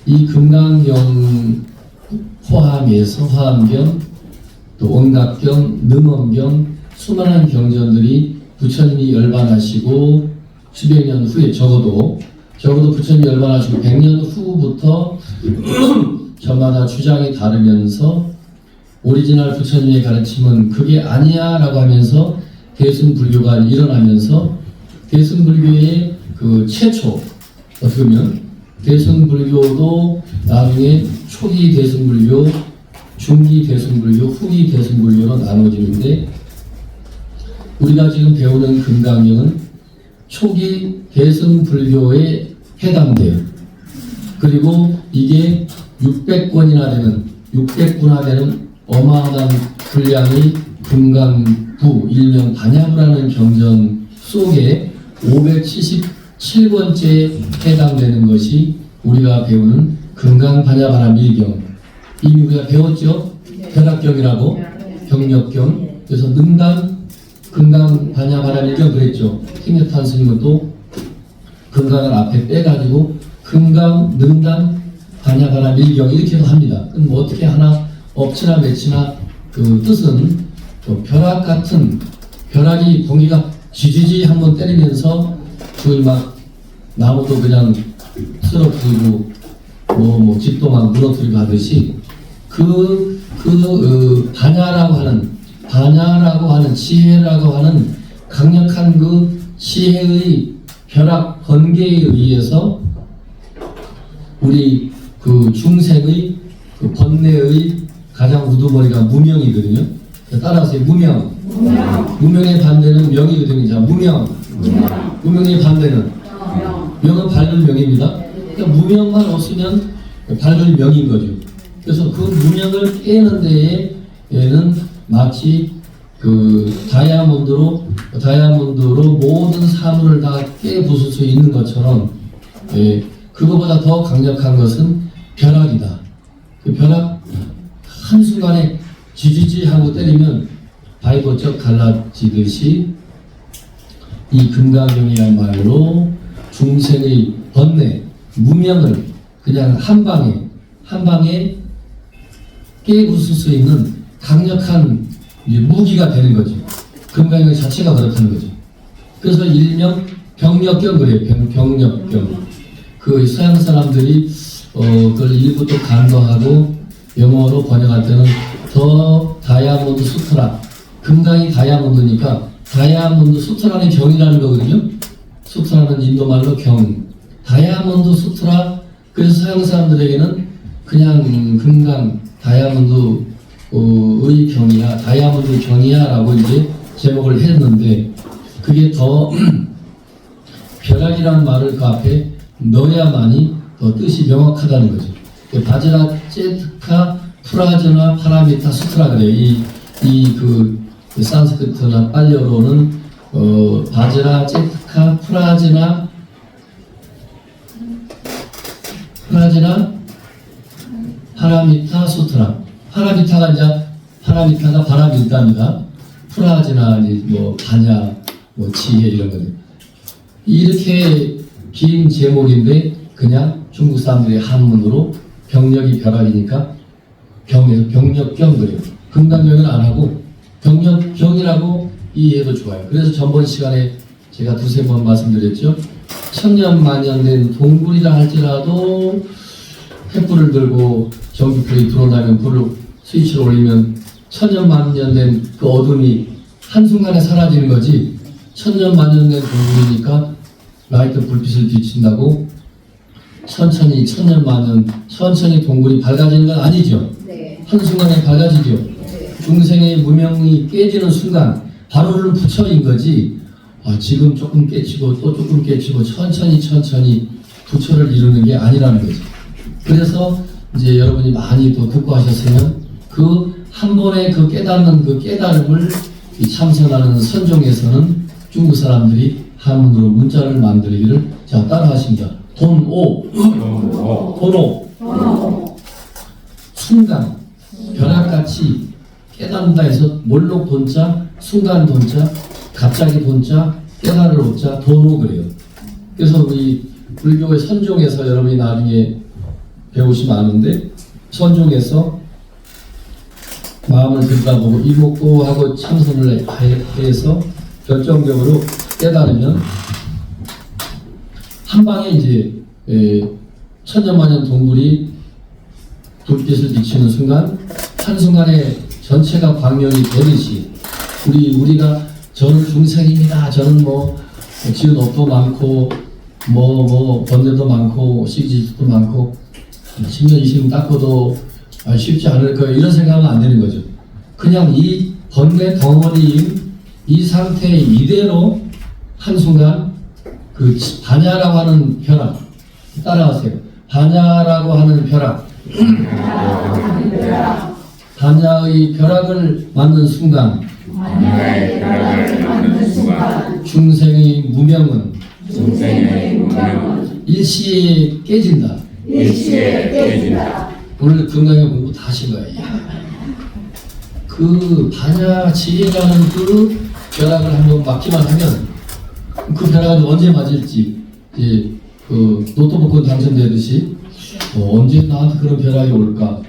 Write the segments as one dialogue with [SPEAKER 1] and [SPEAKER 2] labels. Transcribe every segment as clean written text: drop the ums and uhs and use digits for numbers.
[SPEAKER 1] 이 금강경 호암에서 화암경, 또 온각경, 능엄경 수많은 경전들이 부처님이 열반하시고 수백 년 후에 적어도 부처님이 열반하시고 100년 후부터 저마다 주장이 다르면서 오리지널 부처님의 가르침은 그게 아니야 라고 하면서 대승불교가 일어나면서 대승불교의 그 최초, 어떻게 보면 대승불교도 나중에 초기 대승불교, 중기 대승불교, 후기 대승불교로 나눠지는데, 우리가 지금 배우는 금강경은 초기 대승불교에 해당돼요. 그리고 이게 600권이나 되는 어마어마한 분량의 금강부 일명 반야부라는 경전 속에 577번째에 해당되는 것이 우리가 배우는 금강반야바라 밀경. 이미 우리가 배웠죠? 벼락경이라고, 경력경. 그래서 능담, 금강반야바라 밀경 그랬죠. 힘여탄 스님은 또 금강을 앞에 빼가지고 금강, 능담, 반야바라 밀경 이렇게도 합니다. 그럼 뭐 어떻게 하나 엎치나 매치나 그 뜻은 벼락 같은, 벼락이 공기가 지지지 한번 때리면서 그 막 나무도 그냥 쓰러뜨리고 뭐 집도 막 무너뜨리고 하듯이 반야라고 하는 지혜라고 하는 강력한 그 지혜의 벼락 번개에 의해서 우리 그 중생의 그 번뇌의 가장 우두머리가 무명이거든요. 따라서 무명. 무명의 반대는 명이거든요. 자, 무명의 반대는 명은 밝을 명입니다. 그러니까 무명만 없으면 밝을 명인 거죠. 그래서 그 무명을 깨는 데에는 마치 그 다이아몬드로 모든 사물을 다 깨부술 수 있는 것처럼, 그거보다 더 강력한 것은 벼락이다. 그 벼락 한순간에 지지지 하고 때리면 바위버쩍 갈라지듯이 이 금강경이야말로 중생의 번뇌, 무명을 그냥 한 방에 깨부술 수 있는 강력한 무기가 되는 거죠. 금강경 자체가 그렇다는 거죠. 그래서 일명 병력경 그래요. 병력경. 그 서양 사람들이 그걸 일부 또 간과하고 영어로 번역할 때는 더 다이아몬드 수트라, 금강이 다이아몬드니까 다이아몬드 수트라는 경이라는 거거든요. 수트라는 인도말로 경, 다이아몬드 수트라. 그래서 서양 사람들에게는 그냥 금강 다이아몬드의 경이야, 다이아몬드 경이야 라고 이제 제목을 했는데, 그게 더 벼락이라는 말을 그 앞에 넣어야만이 더 뜻이 명확하다는 거죠. 바지라 제트카 프라즈나 파라미타 수트라 그래요. 그 산스크리트나 빨리어로는 바지라 제트카 프라즈나 파라미타 수트라. 파라미타가 바라밀다입니다. 프라즈나 뭐 반야, 뭐 지혜 이런 거죠. 이렇게 긴 제목인데 그냥 중국 사람들의 한문으로 병력이 벼락이니까 병에서 병력경 그래요. 금강경은 안 하고 병력경이라고 이해해도 좋아요. 그래서 전번 시간에 제가 두세 번 말씀드렸죠. 천년만년 된 동굴이라 할지라도 횃불을 들고 전기불이 들어오려면 불을 스위치를 올리면 천년만년 된 그 어둠이 한순간에 사라지는 거지, 천년만년 된 동굴이니까 라이트 불빛을 비친다고 천천히 동굴이 밝아지는 건 아니죠. 네. 한순간에 밝아지죠. 네. 중생의 무명이 깨지는 순간 바로는 부처인 거지, 지금 조금 깨치고 또 조금 깨치고 천천히 부처를 이루는 게 아니라는 거죠. 그래서 이제 여러분이 많이 또 듣고 하셨으면 그 한 번에 그 깨닫는 그 깨달음을 참선하는 선종에서는 중국 사람들이 한문으로 문자를 만들기를, 자 따라하십니다. 돈오 순간 벼락같이 깨닫는다 해서 몰록 돈자, 순간 돈자, 갑자기 돈자, 깨달을 오자, 돈오 그래요. 그래서 우리 불교의 선종에서 여러분이 나중에 배우시 많은데 선종에서 마음을 들여다보고 이목고 하고 참선을 해서 결정적으로 깨달으면 한 방에 이제 천년만년 동굴이 불빛을 비치는 순간 한순간에 전체가 광명이 되듯이 우리가 저는 중생입니다. 저는 뭐 지은 업도 많고 뭐 번뇌도 많고 시기질도 많고 10년 20년 닦고도 쉽지 않을 거예요. 이런 생각하면 안 되는 거죠. 그냥 이 번뇌 덩어리인 이 상태 이대로 한순간 그 반야라고 하는 벼락 따라하세요. 반야라고 하는 벼락 반야의 벼락을 맞는 순간 중생의 무명은 일시에 깨진다. 오늘 건강에 공부 다 하신 거예요. 그 반야 지혜라는 그 벼락을 한번 맞기만 하면 그 벼락은 언제 맞을지 이제 그 로또 복권 당첨되듯이 언제 나한테 그런 벼락이 올까?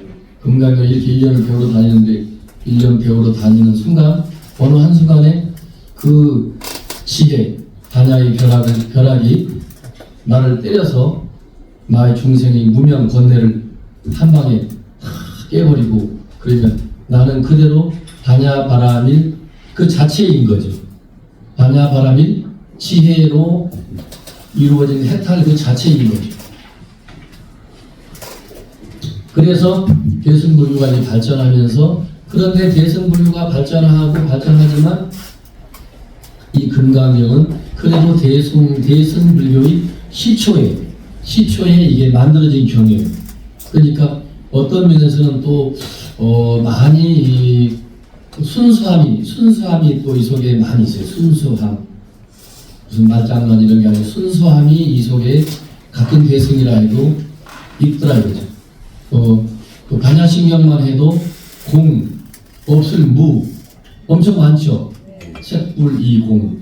[SPEAKER 1] 건강을 이렇게 1년을 배우러 다니는데 1년 배우러 다니는 순간 어느 한순간에 그 지혜 반야의 벼락이 나를 때려서 나의 중생의 무명 번뇌를 한 방에 깨버리고 그러면 나는 그대로 반야바라밀 그 자체인 거죠. 반야바라밀 지혜로 이루어진 해탈 그 자체인 거죠. 그래서 대승불교가 이제 발전하면서 그런데 대승불교가 발전하지만 이 금강경은 그래도 대승불교의 시초에 이게 만들어진 경이에요. 그러니까 어떤 면에서는 또 많이 순수함이 또 이 속에 많이 있어요. 순수함 무슨 말장난 이런 게 아니고 순수함이 이 속에 같은 대승이라 해도 있더라 이거죠. 그 반야신경만 해도 공, 없을 무 엄청 많죠. 색불 이공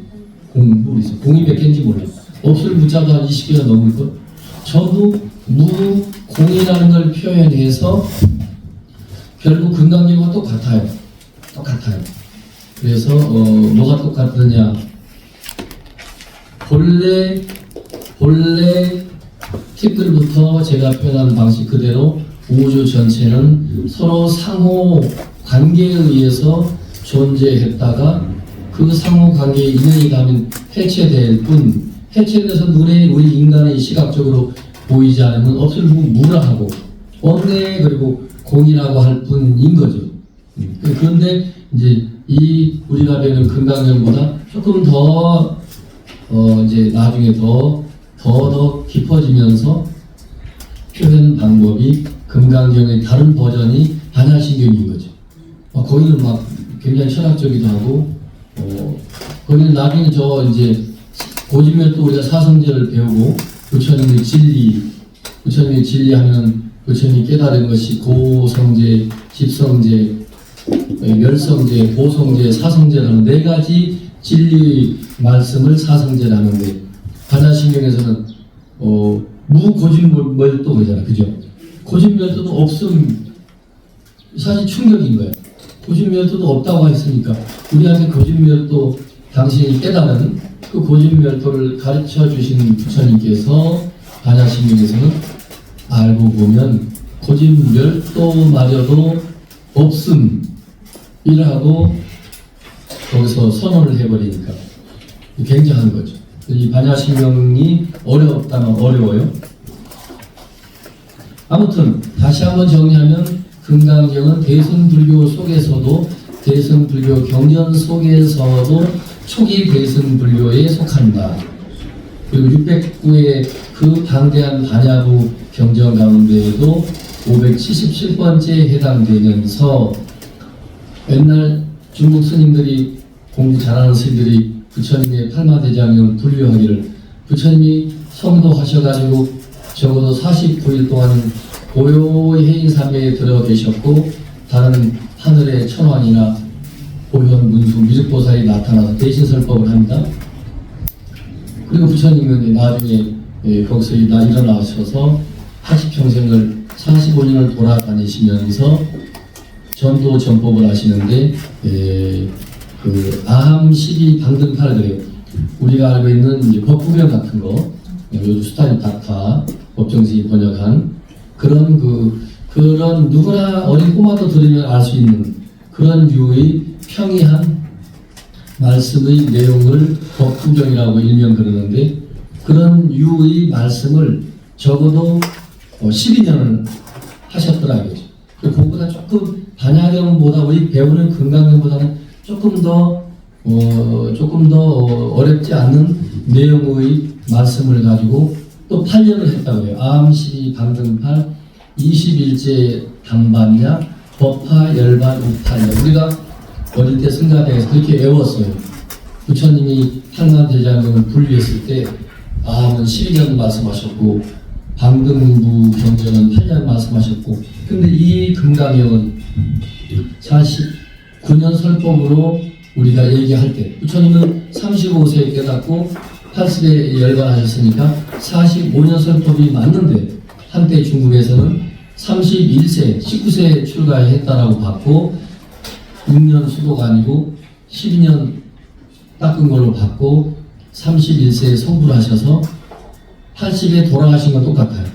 [SPEAKER 1] 공불 있어. 공이 몇 개인지 몰라요. 없을 무자도 한 20개가 넘을 것. 전부 무 공이라는 걸 표현해서 결국 금강경과 똑같아요. 그래서 뭐가 똑같느냐? 본래 티끌부터 제가 표현한 방식 그대로 우주 전체는 서로 상호 관계에 의해서 존재했다가 그 상호 관계에 인연이 가면 해체될 뿐 해체돼서 눈에 우리 인간의 시각적으로 보이지 않으면 없을 무라 하고 없네 그리고 공이라고 할 뿐인 거죠. 그런데 이제 이 우리가 배우는 금강경보다 조금 더 이제 나중에 더 깊어지면서 표현 방법이 금강경의 다른 버전이 반야신경인 거죠. 거기는 막 굉장히 철학적이기도 하고 거기는 나중에 이제 고진멸도 우리가 사성제를 배우고 부처님의 진리하면 부처님이 깨달은 것이 고성제, 집성제, 멸성제, 보성제, 사성제라는 네 가지 진리 말씀을 사성제라는데 반야신경에서는 무고진멸도 그러잖아, 그죠? 고진멸도도 없음 사실 충격인 거예요. 고진멸도도 없다고 했으니까 우리한테 고진멸도 당신이 깨달은 그 고진멸도를 가르쳐 주신 부처님께서 반야신경에서는 알고 보면 고진멸도마저도 없음이라고 거기서 선언을 해버리니까 굉장한 거죠. 이 반야신경이 어렵다면 어려워요. 아무튼 다시 한번 정리하면 금강경은 대승불교 속에서도 대승불교 경전 속에서도 초기 대승불교에 속한다. 그리고 609의 그 방대한 반야부 경전 가운데에도 577번째에 해당되면서 옛날 중국 스님들이 공부 잘하는 스님들이 부처님의 팔마대장을 불교하기를 부처님이 성도하셔가지고 적어도 49일 동안 고요의 해인삼에 들어 계셨고 다른 하늘의 천왕이나 보현 문수 미륵보살이 나타나서 대신 설법을 합니다. 그리고 부처님은 나중에 거기서 일어나셔서 80평생을 45년을 돌아다니시면서 전도 전법을 하시는데 그 암, 시비, 방등팔 그래요. 우리가 알고 있는 이제 법구경 같은 거, 요즘 스타일 다카 법정식이 번역한 그런 누구나 어린 꼬마도 들으면 알 수 있는 그런 유의 평이한 말씀의 내용을 법구경이라고 일명 그러는데, 그런 유의 말씀을 적어도 12년을 하셨더라고요. 그보다 조금 반야경보다 우리 배우는 금강경보다는 조금 더 어렵지 않는 내용의 말씀을 가지고 또 8년을 했다고 해요. 암시 방등팔 21제 당반야 법화 열반 우팔야. 우리가 어릴 때 승가대에서 그렇게 외웠어요. 부처님이 한나대장경을 분리했을 때 암은 12년 말씀하셨고 방등부 경전은 8년 말씀하셨고, 근데 이 금강경은 49년 설법으로 우리가 얘기할 때 부처님은 35세에 깨닫고 80에 열반하셨으니까 45년 설법이 맞는데, 한때 중국에서는 31세, 19세에 출가했다라고 봤고 6년 수도가 아니고 12년 닦은 걸로 봤고 31세에 성불을 하셔서 80에 돌아가신 건 똑같아요.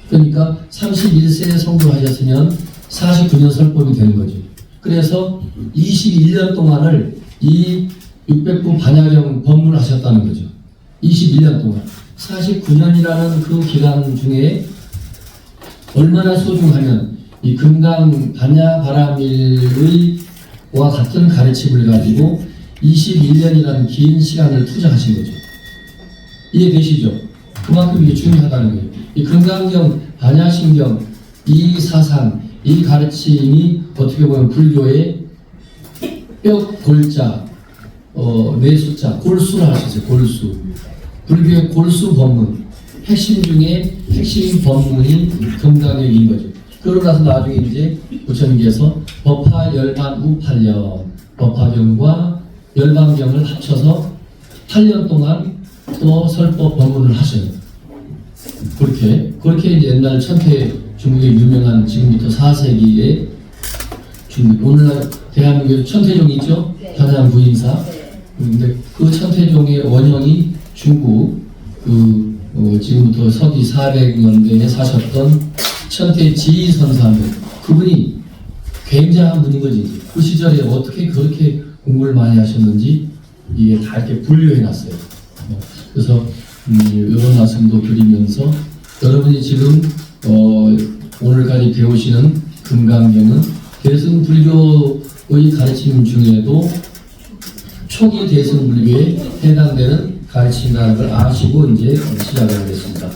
[SPEAKER 1] 그러니까 31세에 성불하셨으면 49년 설법이 되는 거죠. 그래서 21년 동안을 이 600부 반야경 법문을 하셨다는 거죠. 21년 동안. 49년이라는 그 기간 중에 얼마나 소중하면 이 금강 반야 바라밀의 와 같은 가르침을 가지고 21년이라는 긴 시간을 투자하신 거죠. 이해되시죠? 그만큼 이게 중요하다는 거예요. 이 금강경, 반야신경, 이 사상, 이 가르침이 어떻게 보면 불교의 뼈, 골자, 뇌수자, 골수를 할 수 있어요. 골수. 불교의 골수 법문, 핵심 중에 핵심 법문이 금강경인 거죠. 그러고 나서 나중에 이제 부처님께서 법화 열반 우팔년, 법화경과 열반경을 합쳐서 8년 동안 또 설법 법문을 하셔요. 그렇게 이제 옛날 천태, 중국의 유명한 지금부터 4세기에 중국, 오늘날 대한민국에 천태종 있죠? 현안 부인사. 근데 그 천태종의 원형이 중국 지금부터 서기 400년대에 사셨던 천태 지선사님, 그분이 굉장한 분인 거지. 그 시절에 어떻게 그렇게 공부를 많이 하셨는지 이게 다 이렇게 분류해 놨어요. 그래서 이런 말씀도 드리면서 여러분이 지금 오늘까지 배우시는 금강경은 대승불교의 가르침 중에도 초기 대승불교에 해당되는 가르침이라는 걸 아시고 이제 시작을 하겠습니다.